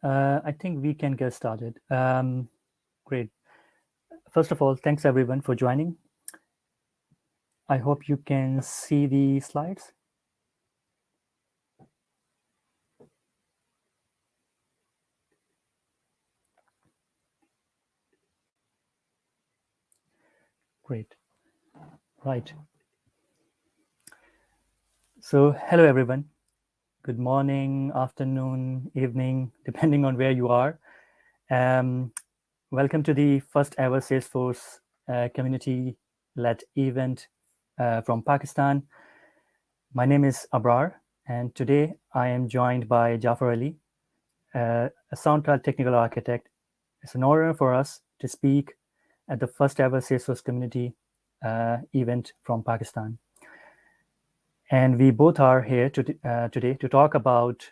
I think we can get started. Great. First of all, thanks everyone for joining. I hope you can see the slides. Great. Right. So, hello everyone. Good morning, afternoon, evening, depending on where you are. Welcome to the first ever Salesforce community-led event from Pakistan. My name is Abrar, and today I am joined by Jafar Ali, a SoundCloud technical architect. It's an honor for us to speak at the first ever Salesforce community event from Pakistan. And we both are here today to talk about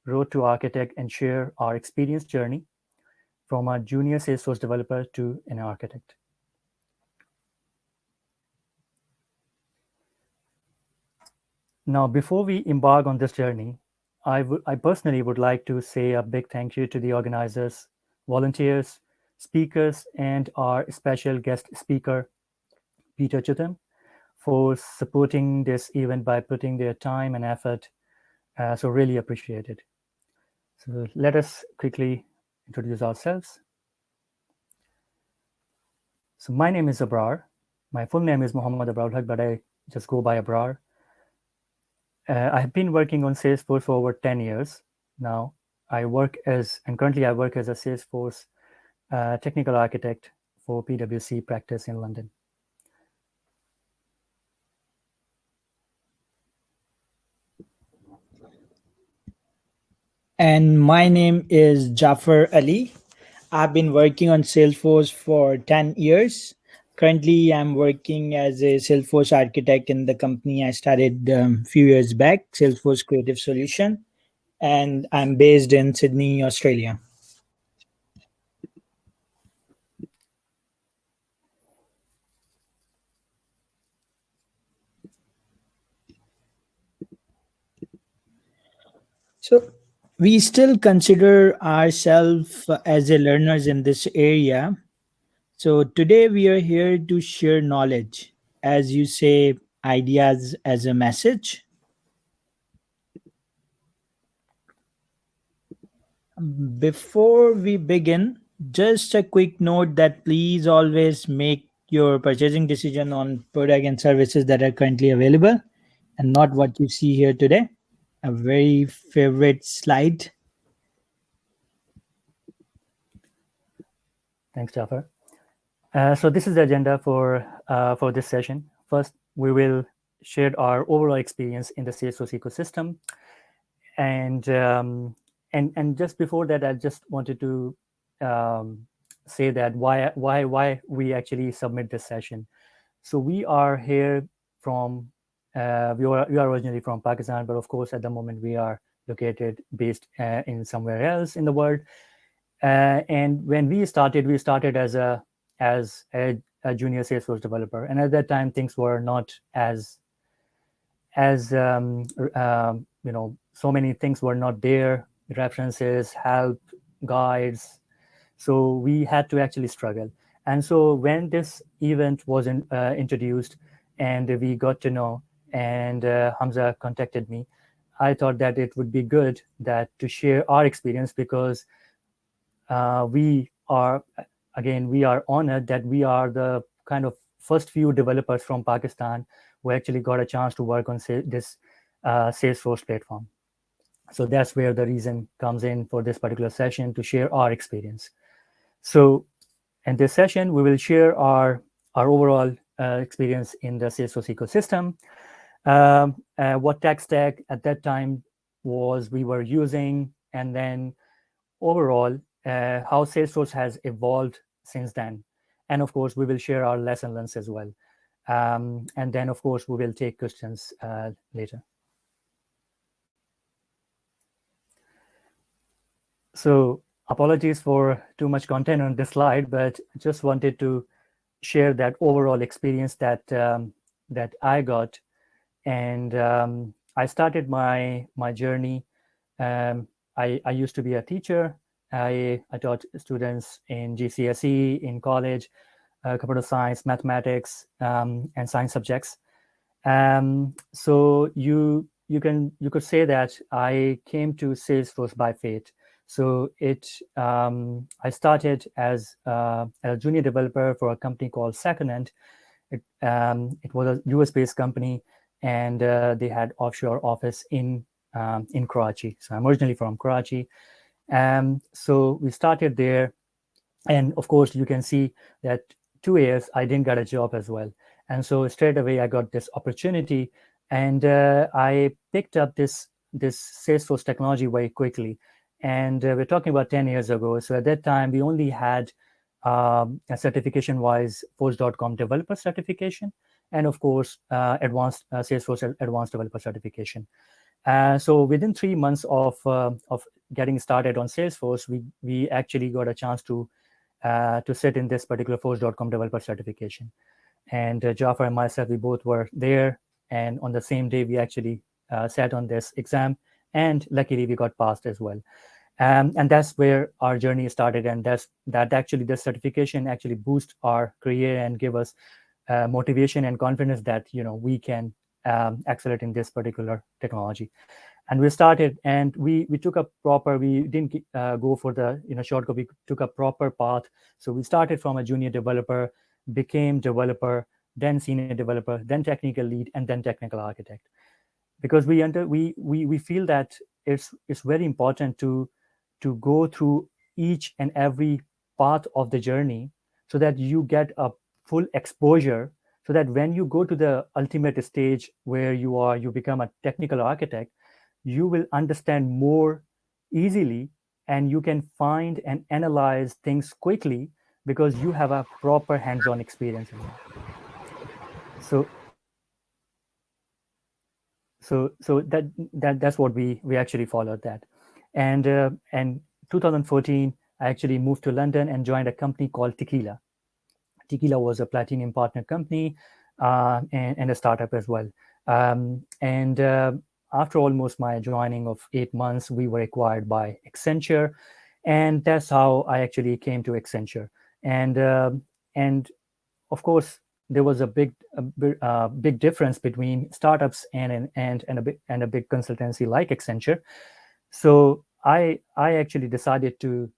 Road to Architect and share our experience journey from a junior Salesforce developer to an architect. Now, before we embark on this journey, I personally would like to say a big thank you to the organizers, volunteers, speakers, and our special guest speaker, Peter Chutam, for supporting this event by putting their time and effort. So really appreciate it. So let us quickly introduce ourselves. So my name is Abrar. My full name is Muhammad Abrar Haq, but I just go by Abrar. I have been working on Salesforce for over 10 years now. Currently I work as a Salesforce technical architect for PwC practice in London. And my name is Jafar Ali. I've been working on Salesforce for 10 years. Currently, I'm working as a Salesforce architect in the company I started a few years back, Salesforce Creative Solution, and I'm based in Sydney, Australia. So, we still consider ourselves as a learners in this area. So, today we are here to share knowledge, as you say, ideas as a message. Before we begin, just a quick note that please always make your purchasing decision on product and services that are currently available and not what you see here today. A very favorite slide. Thanks, Jafar. So this is the agenda for this session. First, we will share our overall experience in the Salesforce ecosystem, and just before that, I just wanted to say that why we actually submit this session. So we are here from we are originally from Pakistan, but of course at the moment we are based in somewhere else in the world. And when we started as a junior Salesforce developer, and at that time things were not as so many things were not there, references, help, guides. So we had to actually struggle. And so when this event was introduced and we got to know, and Hamza contacted me, I thought that it would be good that to share our experience, because we are honored that we are the kind of first few developers from Pakistan who actually got a chance to work on this Salesforce platform. So that's where the reason comes in for this particular session, to share our experience. So in this session, we will share our overall experience in the Salesforce ecosystem, what tech stack at that time we were using, and then overall how Salesforce has evolved since then. And of course, we will share our lesson learned as well. And then, of course, we will take questions later. So apologies for too much content on this slide, but just wanted to share that overall experience that that I got. And I started my journey. I used to be a teacher. I taught students in GCSE, in college, computer science, mathematics, and science subjects. So you could say that I came to Salesforce by fate. So I started as a junior developer for a company called Secondent. It was a US based company, and they had offshore office in Karachi. So I'm originally from Karachi. So we started there, and of course you can see that 2 years I didn't get a job as well, and so straight away I got this opportunity, and I picked up this Salesforce technology very quickly. And we're talking about 10 years ago, so at that time we only had a certification wise force.com developer certification, and of course advanced Salesforce advanced developer certification. So within 3 months of getting started on Salesforce, we actually got a chance to sit in this particular force.com developer certification. And Jafar and myself, we both were there. And on the same day, we actually sat on this exam. And luckily, we got passed as well. And that's where our journey started. And that actually, the certification actually boosts our career and give us motivation and confidence that, we can accelerate in this particular technology. And we started, and we took a proper, we didn't go for the shortcut. We took a proper path. So we started from a junior developer, became developer, then senior developer, then technical lead, and then technical architect. Because we feel that it's very important to go through each and every part of the journey, so that you get a full exposure, so that when you go to the ultimate stage where you become a technical architect, you will understand more easily, and you can find and analyze things quickly, because you have a proper hands-on experience in that. So that's what we actually followed that. And 2014 I actually moved to London and joined a company called Tequila was a platinum partner company, and a startup as well. And After almost my joining of 8 months, we were acquired by Accenture, and that's how I actually came to Accenture. And of course, there was a big difference between startups and a big consultancy like Accenture. So I actually decided to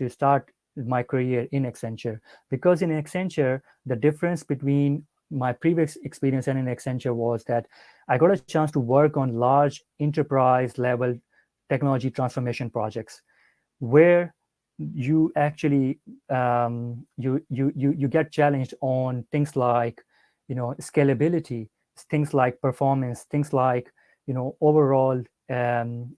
start my career in Accenture, because in Accenture the difference between my previous experience and in Accenture was that I got a chance to work on large enterprise level technology transformation projects, where you actually you get challenged on things like scalability, things like performance, things like overall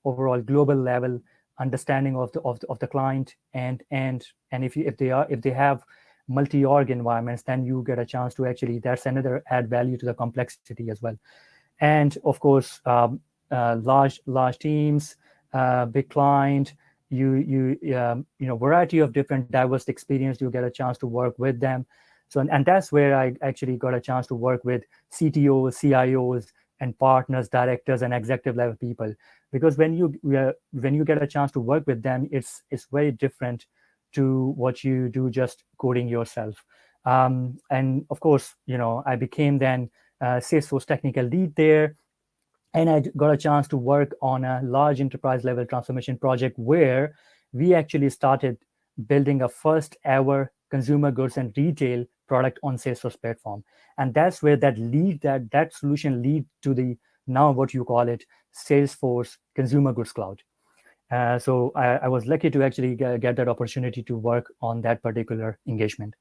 global level understanding of the client, and if they have multi-org environments, then you get a chance to actually, that's another add value to the complexity as well. And of course, large teams, big client, variety of different diverse experience, you get a chance to work with them. So and that's where I actually got a chance to work with CTOs, CIOs, and partners, directors, and executive level people. Because when you get a chance to work with them, it's very different to what you do just coding yourself. And of course, I became then Salesforce technical lead there, and I got a chance to work on a large enterprise level transformation project, where we actually started building a first ever consumer goods and retail product on Salesforce platform. And that's where that solution lead to the, now what you call it, Salesforce Consumer Goods Cloud. So I was lucky to actually get that opportunity to work on that particular engagement.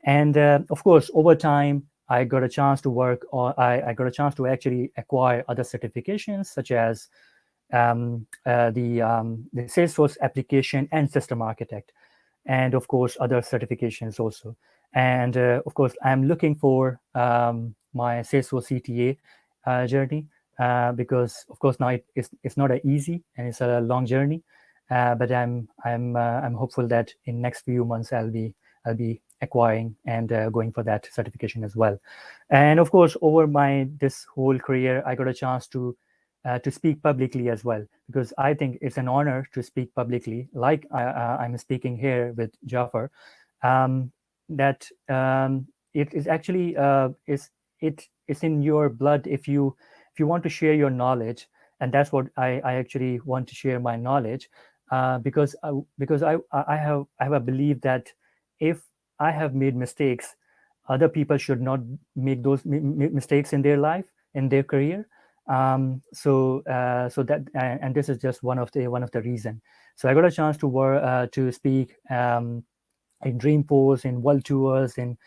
And of course, over time, I got a chance to work on, I got a chance to actually acquire other certifications, such as the Salesforce application and system architect, and of course, other certifications also. And of course, I'm looking for my Salesforce CTA journey, because of course now it's not an easy, and it's a long journey. But I'm hopeful that in next few months I'll be acquiring and going for that certification as well. And of course, over this whole career, I got a chance to to speak publicly as well, because I think it's an honor to speak publicly, like I'm speaking here with Jafar. Um, that it is actually it's in your blood if you want to share your knowledge, and that's what I actually want to share my knowledge, because I have a belief that if I have made mistakes, other people should not make those mistakes in their life, in their career. So that and this is just one of the reason. So I got a chance to work to speak in Dreamforce, in world tours, in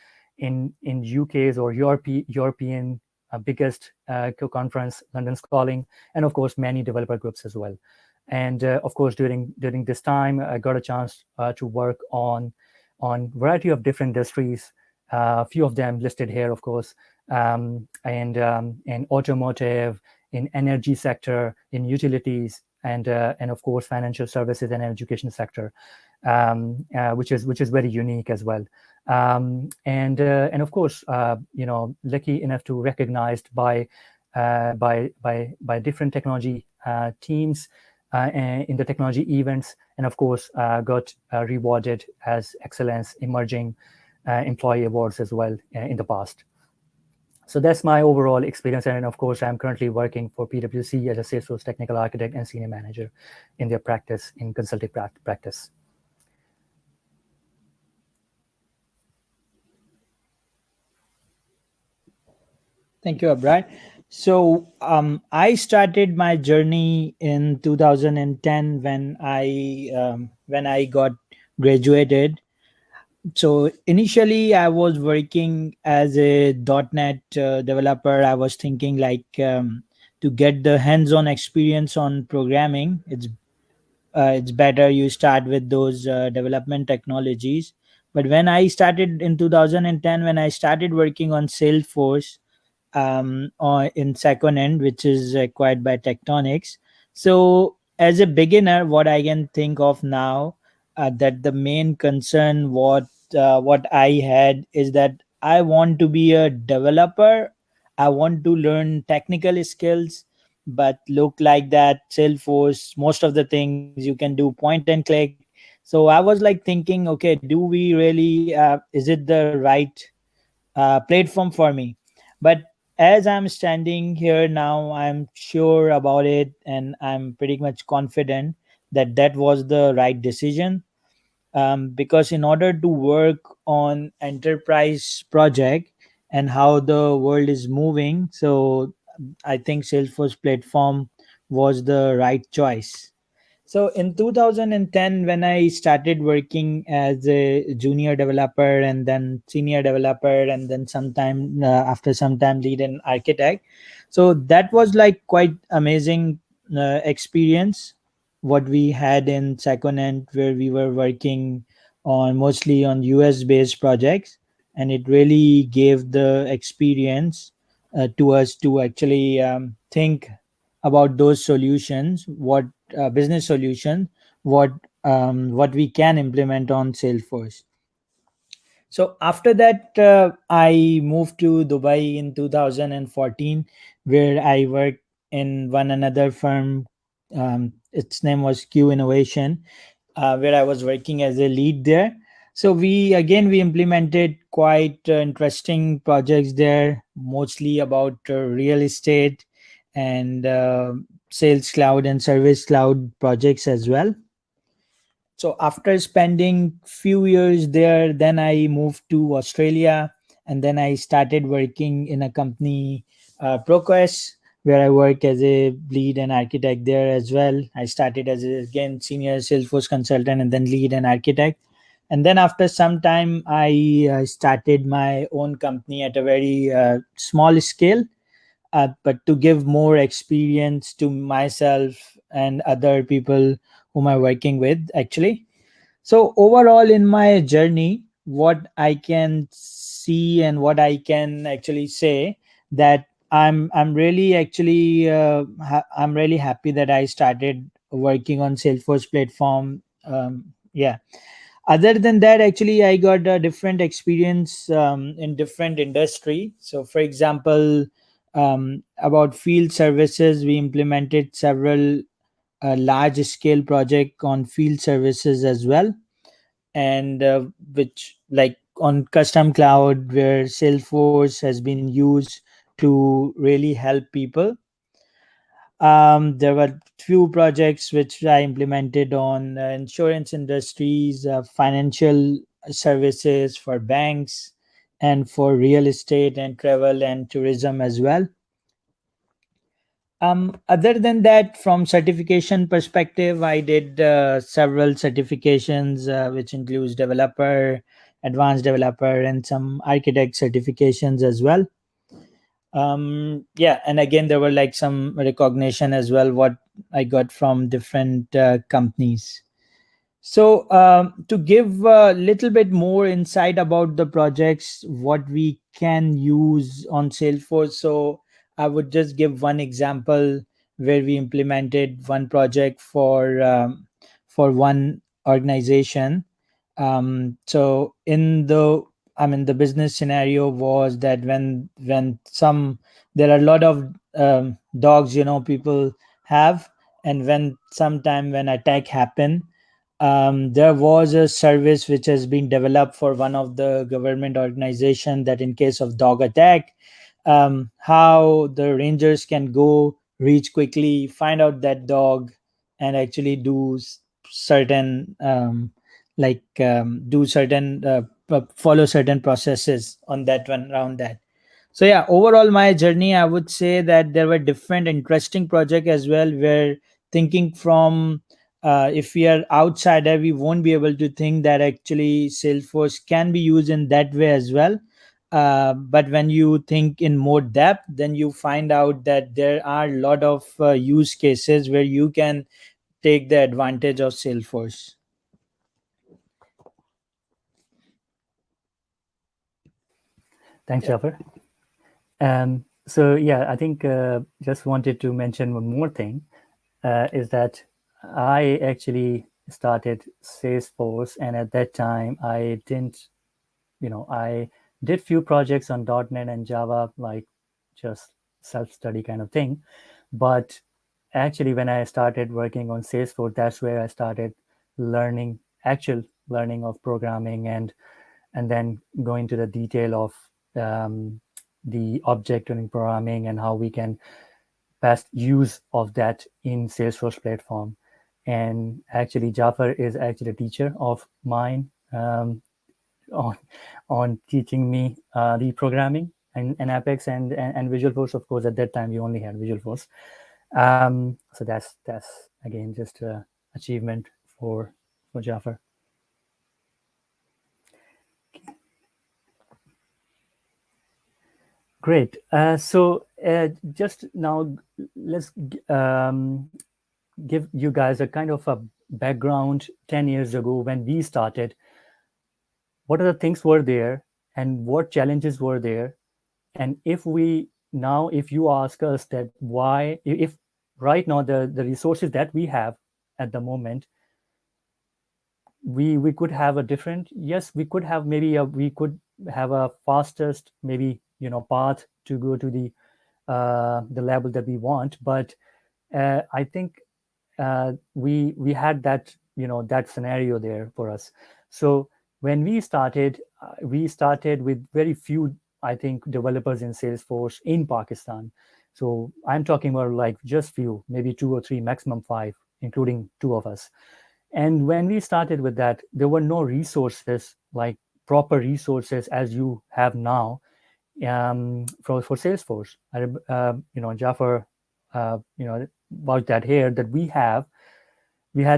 UK's or European biggest conference, London's Calling, and of course many developer groups as well. And of course during this time, I got a chance to work on variety of different industries. A few of them listed here, of course, and in automotive, in energy sector, in utilities, and of course financial services and education sector, which is very unique as well. And of course, lucky enough to recognized by different technology teams in the technology events, and of course got rewarded as excellence emerging employee awards as well in the past. So that's my overall experience. And of course, I'm currently working for PwC as a Salesforce technical architect and senior manager in their practice, in consulting practice. Thank you, Abrar. So I started my journey in 2010 when I got graduated. So initially, I was working as a .NET developer. I was thinking like to get the hands-on experience on programming. It's better you start with those development technologies. But when I started in 2010, when I started working on Salesforce, or in second end, which is acquired by Tectonics. So as a beginner, what I can think of now, that the main concern what I had is that I want to be a developer. I want to learn technical skills, but look like that Salesforce, most of the things you can do point and click. So I was like thinking, okay, do we really? Is it the right platform for me? But as I'm standing here now, I'm sure about it, and I'm pretty much confident that that was the right decision. Because in order to work on enterprise project and how the world is moving, so I think Salesforce platform was the right choice. So in 2010, when I started working as a junior developer and then senior developer, and then sometime after some time lead and architect, so that was like quite amazing experience what we had in second end, where we were working on mostly on US based projects, and it really gave the experience to us to actually think about those solutions, what business solution, what what we can implement on Salesforce. So after that, I moved to Dubai in 2014, where I worked in one another firm. Its name was Q Innovation, where I was working as a lead there. So we implemented quite interesting projects there, mostly about real estate and sales cloud and service cloud projects as well. So after spending few years there, then I moved to Australia, and then I started working in a company, ProQuest, where I work as a lead and architect there as well. I started as a, again, senior Salesforce consultant and then lead and architect. And then after some time, I started my own company at a very small scale, but to give more experience to myself and other people whom I'm working with actually. So overall in my journey, what I can see and what I can actually say, that I'm really actually I'm really happy that I started working on Salesforce platform. Yeah. Other than that, actually, I got a different experience in different industry. So, for example, About field services, we implemented several large scale project on field services as well, and which like on custom cloud where Salesforce has been used to really help people. There were few projects which I implemented on insurance industries, financial services for banks, and for real estate and travel and tourism as well. Other than that, from certification perspective, I did several certifications, which includes developer, advanced developer, and some architect certifications as well. Yeah, and again, there were like some recognition as well, what I got from different companies. So, to give a little bit more insight about the projects, what we can use on Salesforce. So, I would just give one example where we implemented one project for one organization. So, the business scenario was that when some there are a lot of dogs, people have, and when sometime when attack happen, there was a service which has been developed for one of the government organization that in case of dog attack, how the rangers can go reach quickly, find out that dog, and actually do certain do certain follow certain processes on that one around that. So yeah, overall my journey, I would say that there were different interesting project as well, where thinking from if we are outsider, we won't be able to think that actually Salesforce can be used in that way as well. But when you think in more depth, then you find out that there are a lot of use cases where you can take the advantage of Salesforce. Thanks, Yeah. Jafar. So yeah, I think just wanted to mention one more thing is that I actually started Salesforce, and at that time I didn't, I did few projects on .NET and Java, like just self-study kind of thing. But actually, when I started working on Salesforce, that's where I started learning actual learning of programming, and then go into the detail of the object-oriented programming and how we can best use of that in Salesforce platform. And actually, Jafar is actually a teacher of mine on on teaching me the programming and Apex and Visual Force. Of course, at that time we only had Visual Force. So that's again just a achievement for Jafar. Great. So just now, let's give you guys a kind of a background 10 years ago when we started. What are the things were there and what challenges were there? And if we now, if you ask us that why, if right now the resources that we have at the moment, we could have a different, yes, we could have maybe we could have a fastest maybe path to go to the level that we want. But I think we had that that scenario there for us. So when we started with very few, I think, developers in Salesforce in Pakistan. So I'm talking about like just few, maybe two or three, maximum five, including two of us. And when we started with that, there were no resources, like proper resources as you have now, for Salesforce. Jafar, about that here that we had,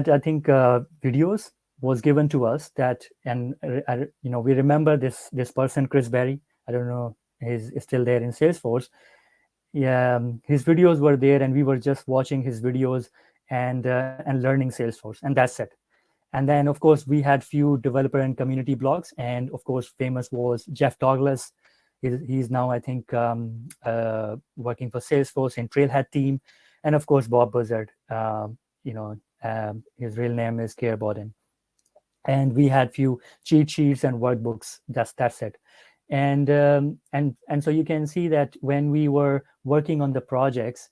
I think, videos was given to us that, and we remember this person, Chris Berry. I don't know, he's still there in Salesforce. Yeah, his videos were there, and we were just watching his videos and learning Salesforce, and that's it. And then, of course, we had few developer and community blogs, and of course, famous was Jeff Douglas. He's now, I think, working for Salesforce in Trailhead team, and of course, Bob Buzzard. His real name is Kier Borden. And we had few cheat sheets and workbooks. That's it. And so you can see that when we were working on the projects,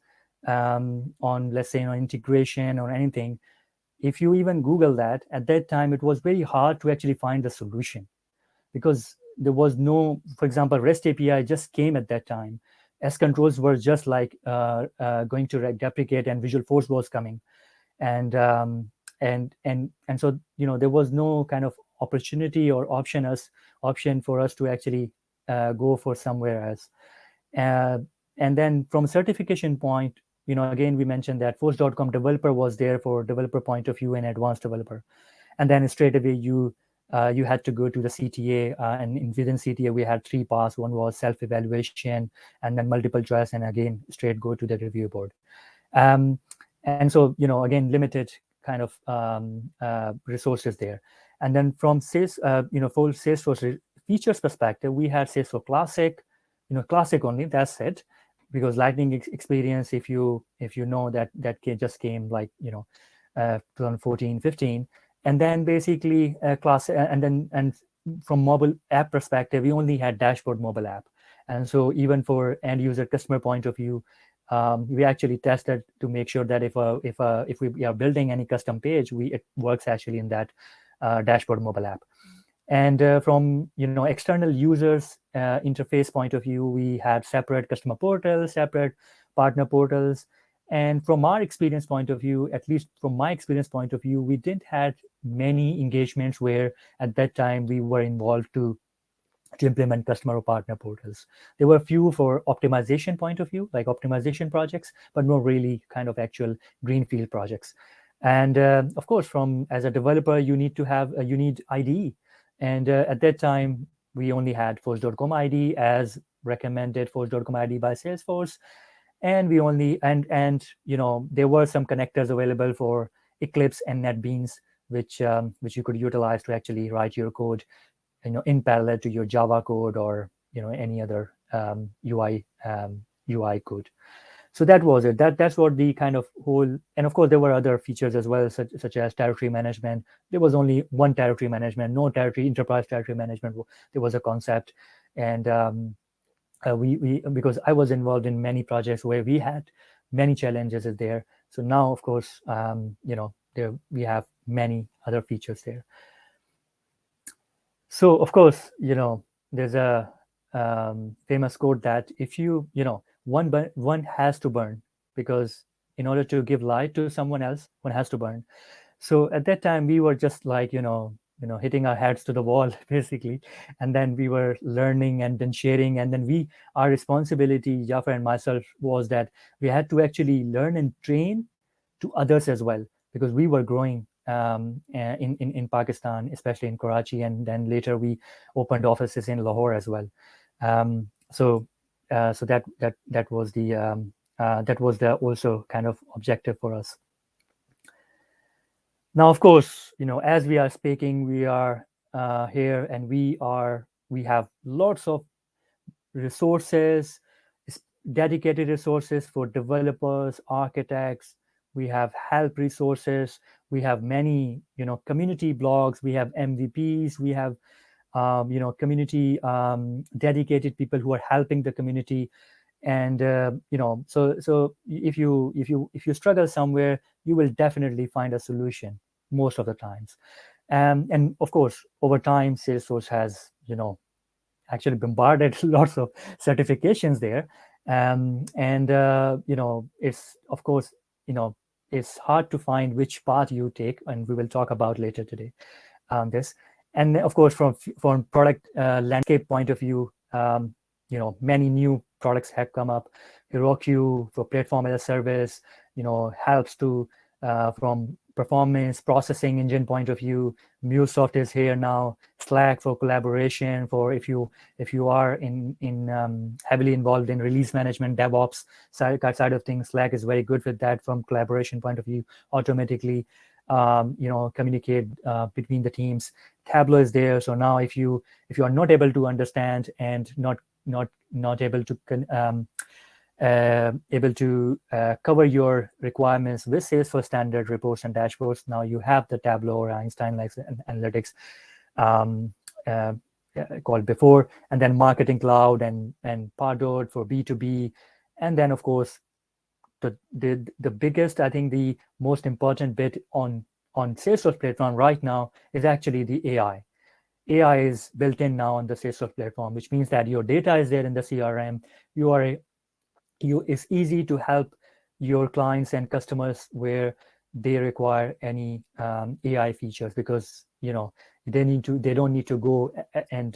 on, let's say, integration or anything, if you even Google that, at that time, it was very hard to actually find the solution, because there was no, for example, REST API just came at that time. S controls were just like going to deprecate, and Visual Force was coming. And and so, there was no kind of opportunity or option for us to actually go for somewhere else. uh, and then from a certification point, again, we mentioned that force.com developer was there for developer point of view and advanced developer. And then straight away you had to go to the CTA, and within CTA we had 3 paths. One was self-evaluation, and then multiple choice, and again straight go to the review board. um, and so, again, limited kind of resources there. And then from sales, full Salesforce features perspective, we had Salesforce Classic, Classic only, that's it. Because Lightning experience, if you know, that just came like 2014, 15. And then basically class, and from mobile app perspective, we only had dashboard mobile app. And so even for end user customer point of view, we actually tested to make sure that if we are building any custom page, it works actually in that dashboard mobile app. And from external users interface point of view, we had separate customer portals, separate partner portals. And from our experience point of view, at least from my experience point of view, we didn't had many engagements where at that time we were involved to implement customer or partner portals. There were a few for optimization point of view, like optimization projects, but no really kind of actual greenfield projects. And of course, from as a developer, you need to have you need IDE. And at that time, we only had force.com IDE as recommended, force.com IDE by Salesforce. And we only and there were some connectors available for Eclipse and NetBeans, which you could utilize to actually write your code in parallel to your Java code, or any other UI code. So that was it. That's what the kind of whole. And of course, there were other features as well, such as territory management. There was only one territory management, no enterprise territory management. There was a concept. And we because I was involved in many projects where we had many challenges there. So now, of course, there we have many other features there. So of course, there's a famous quote that if one has to burn, because in order to give light to someone else, one has to burn. So at that time, we were just like hitting our heads to the wall basically, and then we were learning and then sharing, and then our responsibility, Jafar and myself, was that we had to actually learn and train to others as well, because we were growing in Pakistan, especially in Karachi, and then later we opened offices in Lahore as well. So that was the also kind of objective for us. Now, of course, as we are speaking, we are here, and we have lots of resources, dedicated resources for developers, architects. We have help resources. We have many, community blogs. We have MVPs. We have, community dedicated people who are helping the community. And so if you struggle somewhere, you will definitely find a solution most of the times. And of course, over time, Salesforce has actually bombarded lots of certifications there. And it's, of course, it's hard to find which path you take, and we will talk about later today this. And of course, from product landscape point of view, many new products have come up. Heroku for platform as a service, helps to from performance processing engine point of view. MuleSoft is here now. Slack for collaboration. For if you are in heavily involved in release management, DevOps side of things, Slack is very good with that from collaboration point of view. Automatically, communicate between the teams. Tableau is there. So now, if you are not able to understand and not able to cover your requirements with Salesforce standard reports and dashboards, now you have the Tableau or Einstein-like analytics called before, and then Marketing Cloud and Pardot for B2B, and then of course the biggest, I think the most important bit on Salesforce platform right now is actually the AI. AI is built in now on the Salesforce platform, which means that your data is there in the CRM. You are it's easy to help your clients and customers where they require any AI features, because they don't need to go and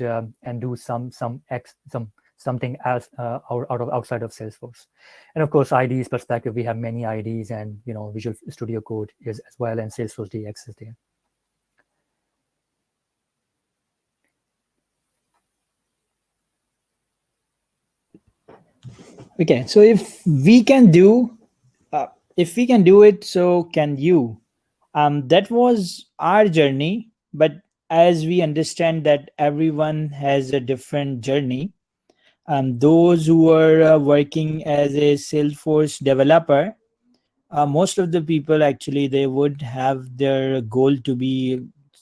do something else outside of Salesforce. And of course, IDs perspective, we have many IDs, and Visual Studio Code is as well, and Salesforce DX is there. Okay, so if we can do it, so can you. That was our journey, but as we understand that everyone has a different journey, those who are working as a Salesforce developer, most of the people actually they would have their goal to be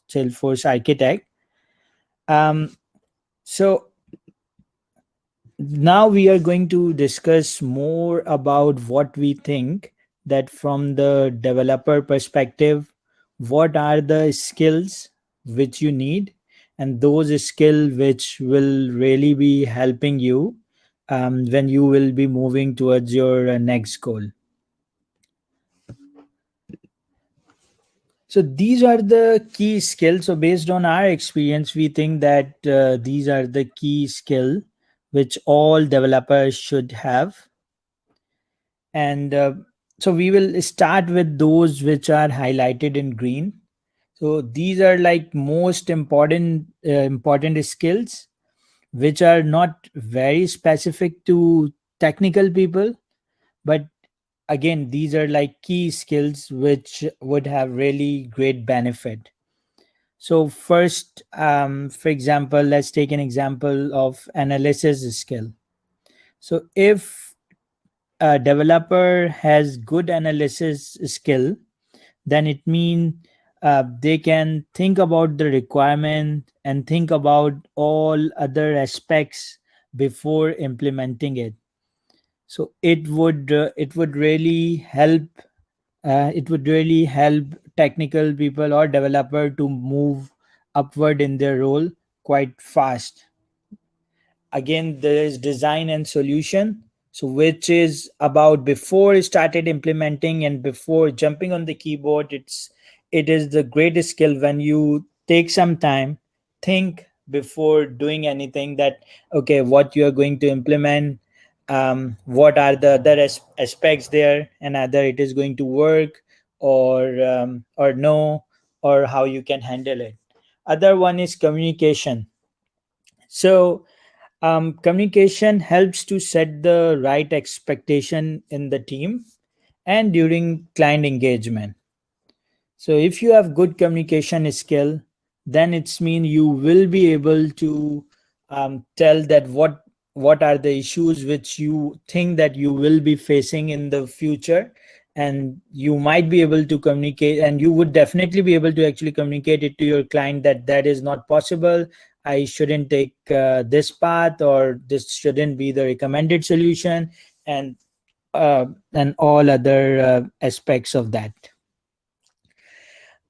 Salesforce architect. So now we are going to discuss more about what we think that from the developer perspective, what are the skills which you need, and those skills which will really be helping you when you will be moving towards your next goal. So these are the key skills. So based on our experience, we think that these are the key skill which all developers should have. And so we will start with those which are highlighted in green. So these are like most important skills which are not very specific to technical people, but again these are like key skills which would have really great benefit. So first, for example, let's take an example of analysis skill. So if a developer has good analysis skill, then it means they can think about the requirement and think about all other aspects before implementing it. So it would really help. It would really help technical people or developer to move upward in their role quite fast. Again, there is design and solution, so which is about before you started implementing and before jumping on the keyboard. It is the greatest skill when you take some time, think before doing anything, that okay, what you are going to implement, what are the other aspects there, and either it is going to work or no, or how you can handle it. Other one is communication. So communication helps to set the right expectation in the team and during client engagement. So if you have good communication skill, then it's mean you will be able to tell that what are the issues which you think that you will be facing in the future, and you might be able to communicate, and you would definitely be able to actually communicate it to your client that that is not possible. I shouldn't take this path, or this shouldn't be the recommended solution, and and all other aspects of that.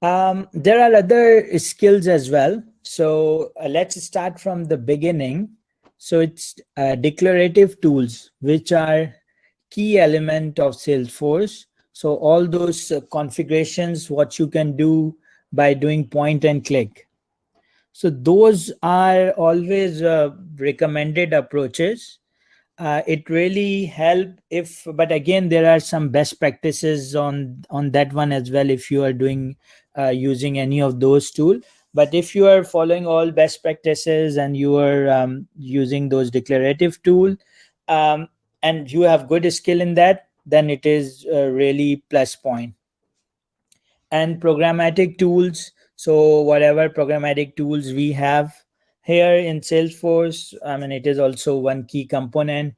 There are other skills as well. So let's start from the beginning. So it's declarative tools, which are key element of Salesforce. So all those configurations, what you can do by doing point and click. So those are always recommended approaches. It really help if, but again there are some best practices on that one as well if you are doing using any of those tools. But if you are following all best practices and you are using those declarative tool, um, and you have good skill in that, then it is a really plus point. And programmatic tools, so whatever programmatic tools we have here in Salesforce, I mean it is also one key component.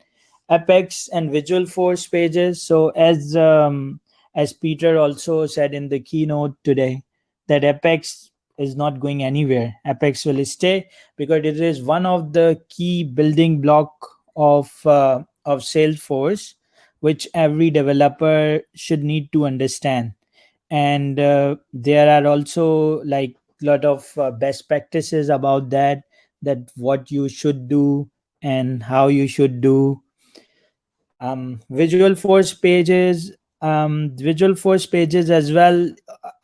Apex and Visual Force pages. So as Peter also said in the keynote today, that Apex is not going anywhere. Apex will stay because it is one of the key building block of Salesforce, which every developer should need to understand. And there are also like lot of best practices about that, that what you should do and how you should do. Visual force pages, visual force pages as well,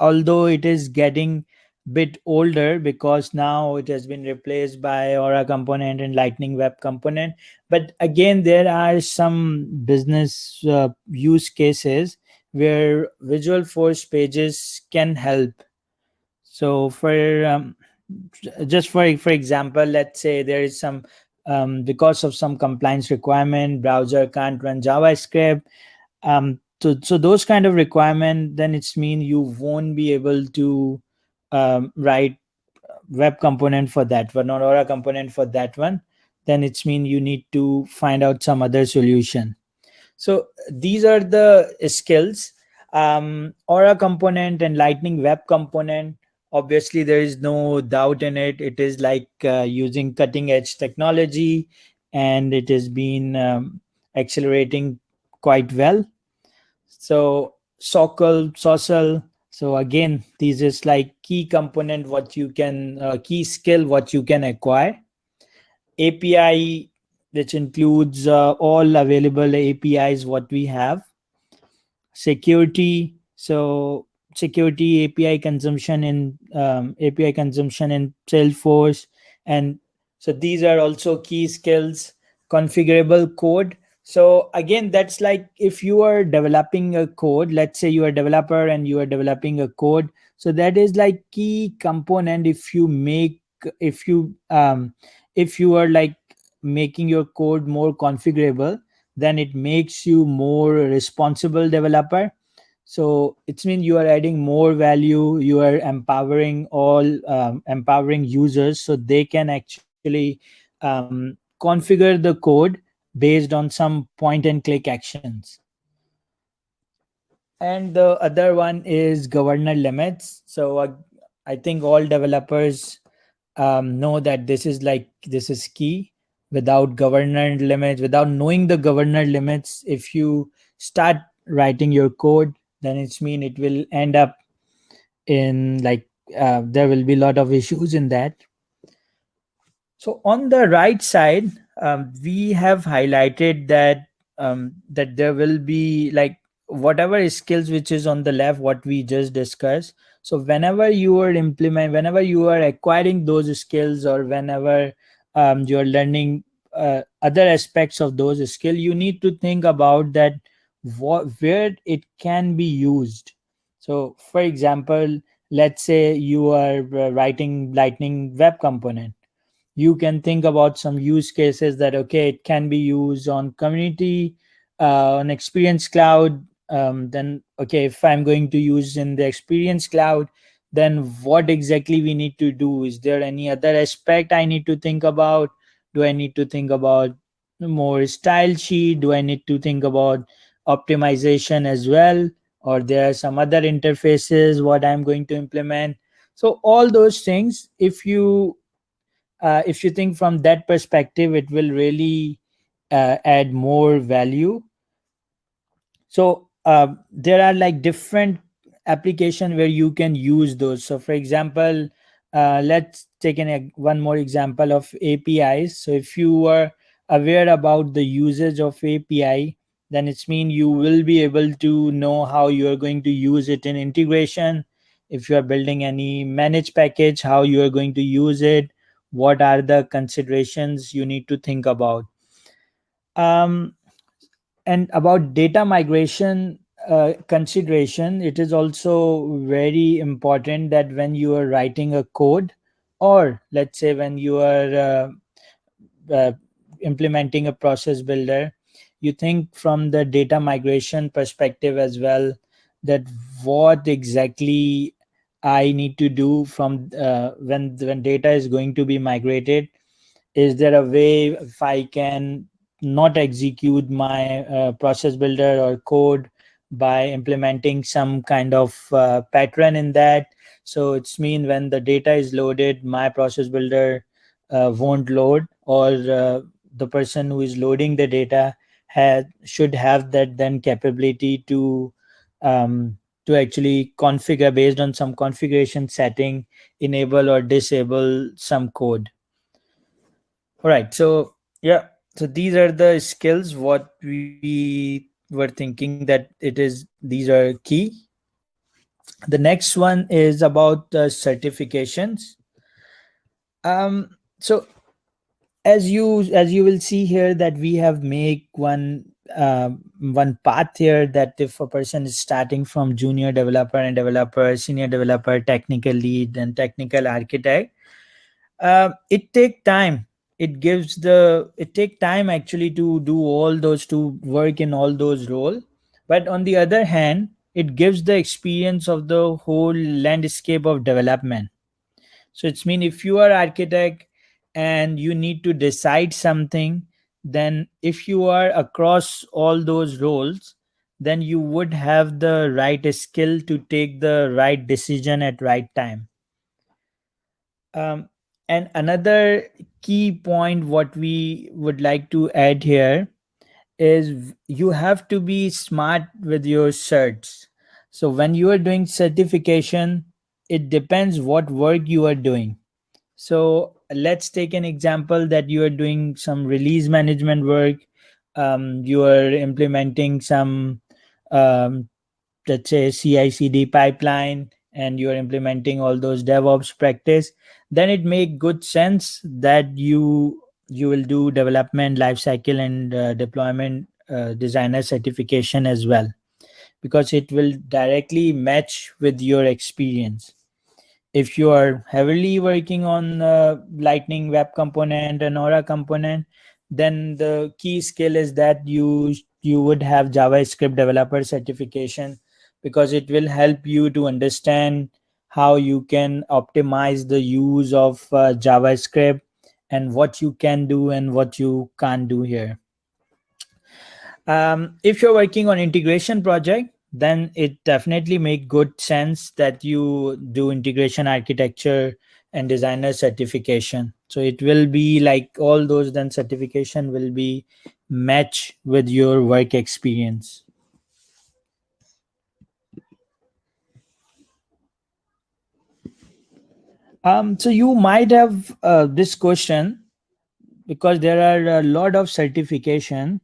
although it is getting bit older because now it has been replaced by Aura component and Lightning Web component. But again, there are some business use cases where visual force pages can help. So for just for example, let's say there is some because of some compliance requirement, browser can't run JavaScript. So those kind of requirement, then it's mean you won't be able to write web component for that one or Aura component for that one. Then it's mean you need to find out some other solution. So these are the skills. Aura component and Lightning Web component. Obviously, there is no doubt in it. It is like using cutting edge technology, and it has been accelerating quite well. So social. So again, these is like key component what you can key skill what you can acquire. API, which includes all available APIs what we have. Security, so security, API consumption in Salesforce. And so these are also key skills. Configurable code, so again, that's like if you are developing a code, let's say you are a developer and you are developing a code, so that is like key component. If you if you are like making your code more configurable, then it makes you more responsible developer. So it's mean you are adding more value, you are empowering empowering users so they can actually configure the code based on some point and click actions. And the other one is governor limits. So I think all developers know that this is key. Without governor limits, without knowing the governor limits, if you start writing your code, then it's mean it will end up in like there will be a lot of issues in that. So on the right side, we have highlighted that that there will be like whatever skills which is on the left, what we just discussed. So whenever you are acquiring those skills, or whenever you are learning other aspects of those skills, you need to think about that where it can be used. So, for example, let's say you are writing Lightning Web component, you can think about some use cases that okay, it can be used on community, on Experience Cloud. Then okay, if I'm going to use in the Experience Cloud, then what exactly we need to do? Is there any other aspect I need to think about? Do I need to think about more style sheet? Do I need to think about optimization as well? Or there are some other interfaces what I'm going to implement? So all those things, if you think from that perspective, it will really add more value. So there are like different application where you can use those. So for example, let's take one more example of APIs. So if you are aware about the usage of API, then it's mean you will be able to know how you are going to use it in integration. If you are building any managed package, how you are going to use it, what are the considerations you need to think about. um, and about data migration consideration, it is also very important that when you are writing a code, or let's say when you are implementing a process builder, you think from the data migration perspective as well, that what exactly I need to do from when data is going to be migrated. Is there a way if I can not execute my process builder or code, by implementing some kind of pattern in that. So it's mean when the data is loaded, my process builder won't load, or the person who is loading the data should have that then capability um, to actually configure based on some configuration setting, enable or disable some code. All right, so yeah, so these are the skills what we were thinking that these are key. The next one is about certifications. So as you will see here that we have make one path here, that if a person is starting from junior developer and developer, senior developer, technical lead, and technical architect, it take time. It take time actually to do all those, to work in all those role. But on the other hand, it gives the experience of the whole landscape of development. So it's mean if you are architect and you need to decide something, then if you are across all those roles, then you would have the right skill to take the right decision at right time. um, and another key point what we would like to add here is you have to be smart with your certs. So when you are doing certification, it depends what work you are doing. So let's take an example that you are doing some release management work. You are implementing some, um, let's say, CI/CD pipeline, and you are implementing all those DevOps practice. Then it make good sense that you will do development lifecycle and deployment designer certification as well, because it will directly match with your experience. If you are heavily working on lightning web component and aura component, then the key skill is that you would have javascript developer certification, because it will help you to understand how you can optimize the use of javascript, and what you can do and what you can't do here. If you're working on integration project, then it definitely make good sense that you do integration architecture and designer certification. So it will be like all those, then certification will be match with your work experience. So you might have this question, because there are a lot of certification.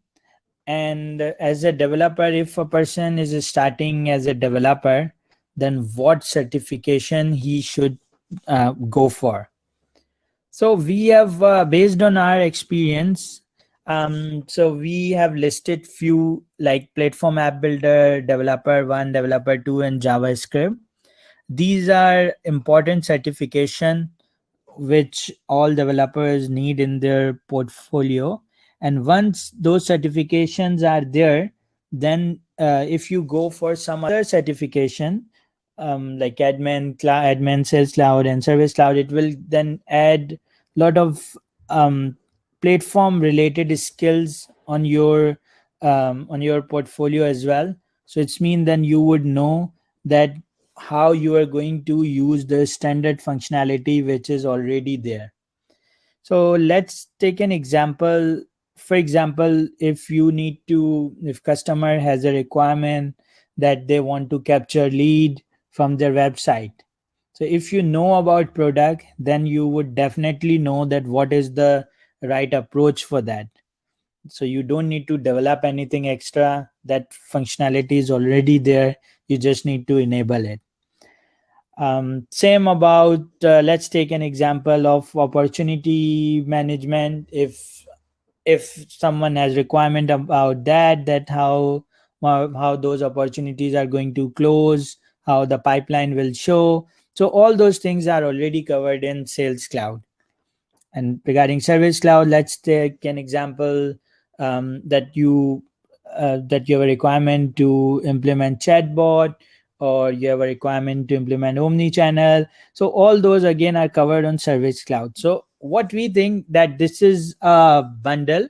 And as a developer, if a person is starting as a developer, then what certification he should go for? So we have, based on our experience, so we have listed few like platform app builder, developer 1, developer 2, and javascript. These are important certification which all developers need in their portfolio. And once those certifications are there, then if you go for some other certification, like admin, sales cloud, and service cloud, it will then add lot of platform related skills on your portfolio as well. So it's mean then you would know that how you are going to use the standard functionality which is already there. So let's take an example. For example, if customer has a requirement that they want to capture lead from their website. So if you know about product, then you would definitely know that what is the right approach for that. So you don't need to develop anything extra. That functionality is already there. You just need to enable it. Same about, let's take an example of opportunity management. If someone has requirement about that how those opportunities are going to close, how the pipeline will show. So all those things are already covered in sales cloud. And regarding service cloud, let's take an example, that you have a requirement to implement chatbot, or you have a requirement to implement omni-channel. So all those again are covered on service cloud. So what we think that this is a bundle.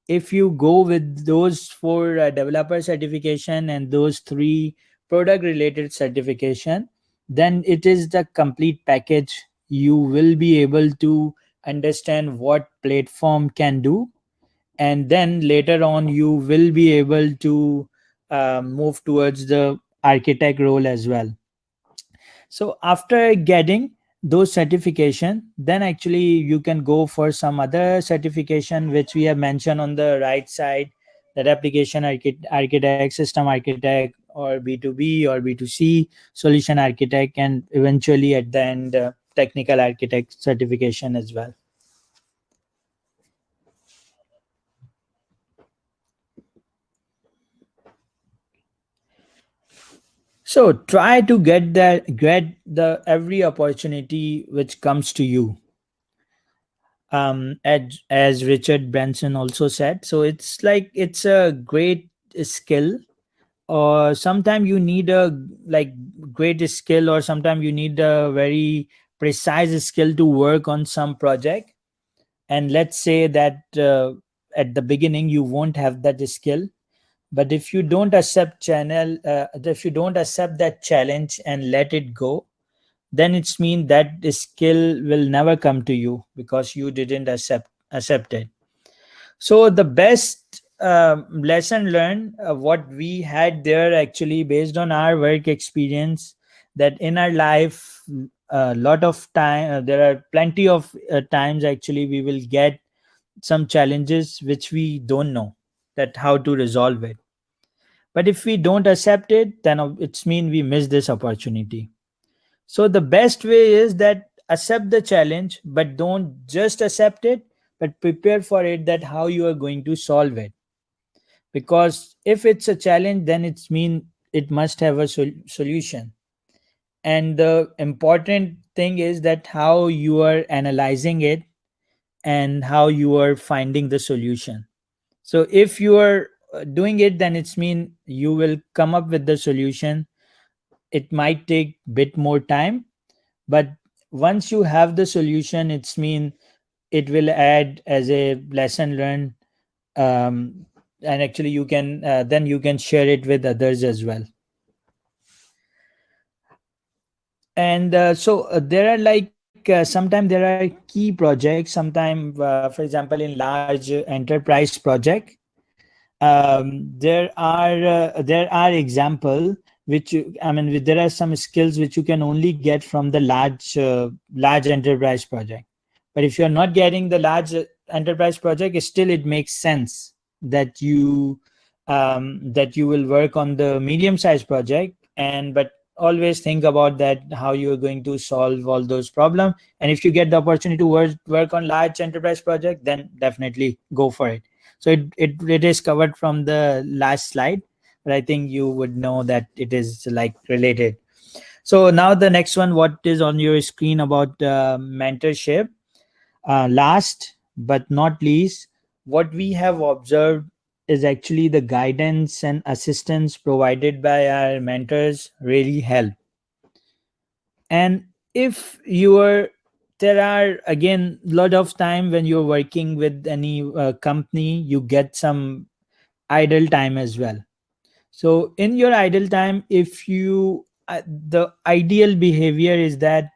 if you go with those four developer certification and those three product related certification, then it is the complete package. You will be able to understand what platform can do, and then later on you will be able to move towards the architect role as well. So after getting those certification, then actually you can go for some other certification which we have mentioned on the right side, that application architect, system architect, or B2B or B2C solution architect, and eventually at the end technical architect certification as well. So try to get the every opportunity which comes to you. As Richard Branson also said, so it's like it's a great skill, or sometimes you need a like great skill, or sometimes you need a very precise skill to work on some project. And let's say that at the beginning you won't have that skill, but if you don't accept channel if you don't accept that challenge and let it go, then it's mean that the skill will never come to you because you didn't accept it. So the best lesson learned, what we had there actually based on our work experience, that in our life a lot of time there are plenty of times actually we will get some challenges which we don't know that how to resolve it. But if we don't accept it, then it's mean we miss this opportunity. So the best way is that accept the challenge, but don't just accept it, but prepare for it, that how you are going to solve it. Because if it's a challenge, then it's mean it must have a solution. And the important thing is that how you are analyzing it and how you are finding the solution. So if you are doing it, then it's mean you will come up with the solution. It might take bit more time, but once you have the solution, it's mean it will add as a lesson learned, um, and actually you can then you can share it with others as well. And there are sometimes there are key projects, sometimes for example in large enterprise project, there are example which there are some skills which you can only get from the large enterprise project. But if you're not getting the large enterprise project, still it makes sense that you will work on the medium sized project. And but always think about that how you are going to solve all those problems. And if you get the opportunity to work on large enterprise project, then definitely go for it. So it is covered from the last slide, but I think you would know that it is like related. So now the next one, what is on your screen about mentorship. Last but not least, what we have observed is actually the guidance and assistance provided by our mentors really help. And if you are there are again lot of time when you're working with any company, you get some idle time as well. So in your idle time, if you the ideal behavior is that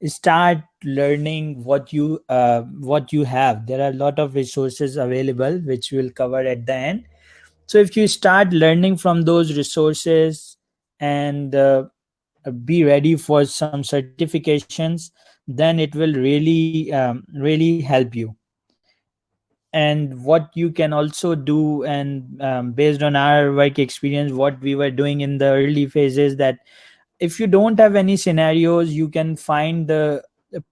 start learning what you have. There are a lot of resources available which we'll cover at the end. So if you start learning from those resources and be ready for some certifications, then it will really help you. And what you can also do, and based on our work experience, what we were doing in the early phases, that if you don't have any scenarios, you can find the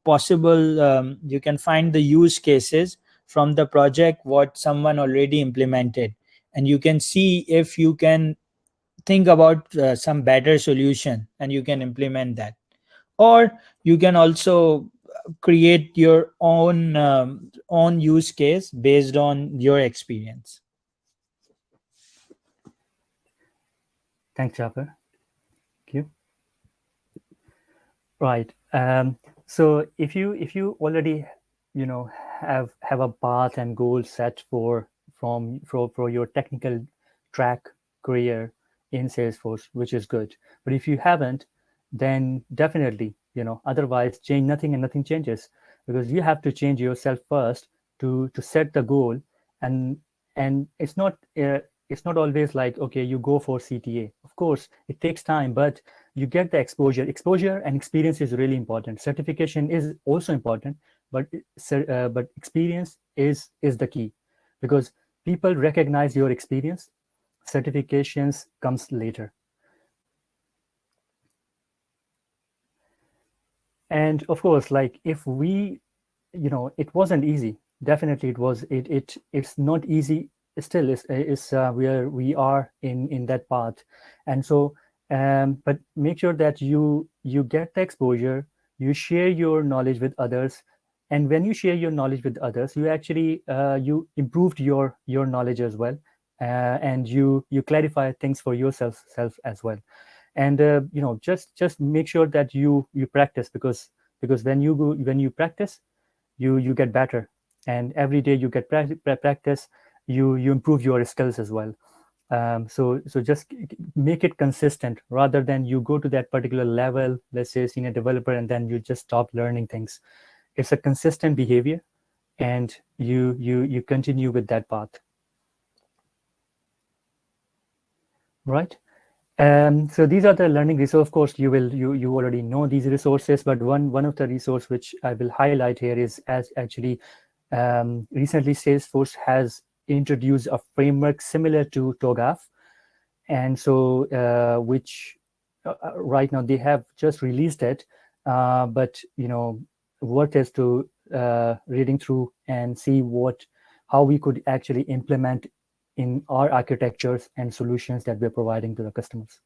possible you can find the use cases from the project what someone already implemented, and you can see if you can think about some better solution and you can implement that. Or you can also create your own use case based on your experience. Thanks, Jaffer. Thank you. Right. So if you already, you know, have a path and goal set for your technical track career in Salesforce, which is good. But if you haven't, then definitely, otherwise change nothing and nothing changes, because you have to change yourself first to set the goal. And it's not always like, okay, you go for CTA. Of course it takes time, but you get the exposure and experience is really important. Certification is also important, but but experience is the key, because people recognize your experience. Certifications comes later. And of course, like, if we, it wasn't easy. Definitely it was, it's not easy still. Is where we are in that path. And so but make sure that you get the exposure, you share your knowledge with others. And when you share your knowledge with others, you actually you improved your knowledge as well. And you clarify things for yourself self as well. And just make sure that you practice, because when you practice, you get better. And every day you get practice, you improve your skills as well. So just make it consistent, rather than you go to that particular level, let's say senior developer, and then you just stop learning things. It's a consistent behavior, and you continue with that path, right? So these are the learning resources. Of course, you already know these resources, but one of the resource which I will highlight here is, as actually recently Salesforce has introduced a framework similar to TOGAF. And so which right now they have just released it, but worth is to reading through and see how we could actually implement in our architectures and solutions that we're providing to the customers.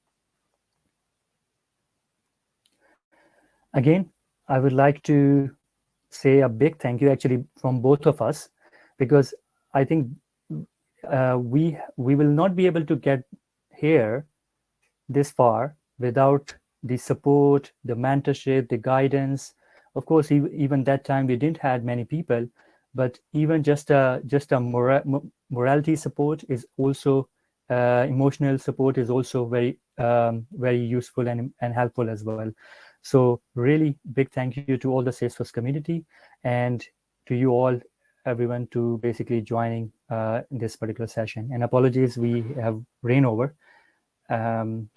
Again, I would like to say a big thank you actually from both of us, because I think we will not be able to get here this far without the support, the mentorship, the guidance. Of course, even that time we didn't have many people, but even just a morality support is also emotional support is also very useful and helpful as well. So really big thank you to all the Salesforce community, and to you all, everyone, to basically joining this particular session. And apologies, we have ran over. And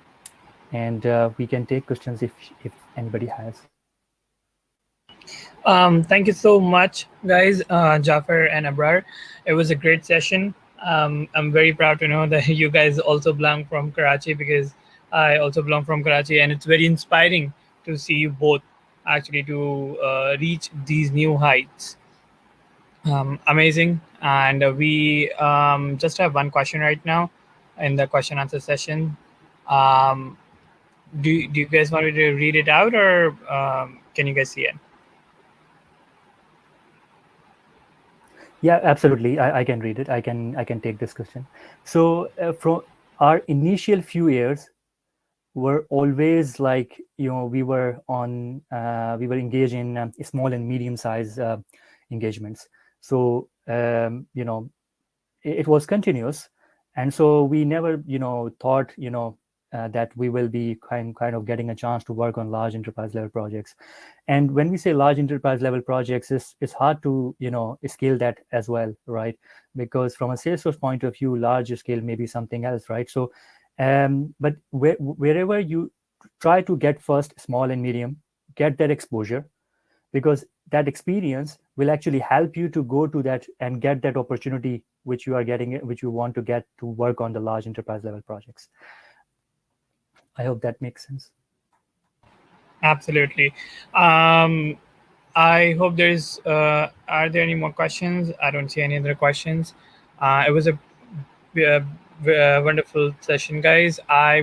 we can take questions if anybody has. Thank you so much, guys, Jafar and Abrar. It was a great session. I'm very proud to know that you guys also belong from Karachi, because I also belong from Karachi, and it's very inspiring to see you both actually to reach these new heights. Amazing. And we just have one question right now in the question answer session. Um, do you guys want me to read it out, or can you guys see it? Yeah, absolutely. I can read it. I can take this question. So from our initial few years were always like, we were engaged in small and medium size engagements. So it was continuous. And so we never thought that we will be kind of getting a chance to work on large enterprise level projects. And when we say large enterprise level projects, it's hard to scale that as well, right? Because from a Salesforce point of view, large scale may be something else, right? So but wherever you try to get first small and medium, get that exposure, because that experience will actually help you to go to that and get that opportunity which you are getting, which you want to get to work on the large enterprise level projects. I hope that makes sense. Absolutely. I hope there's. Are there any more questions? I don't see any other questions. It was a wonderful session, guys. I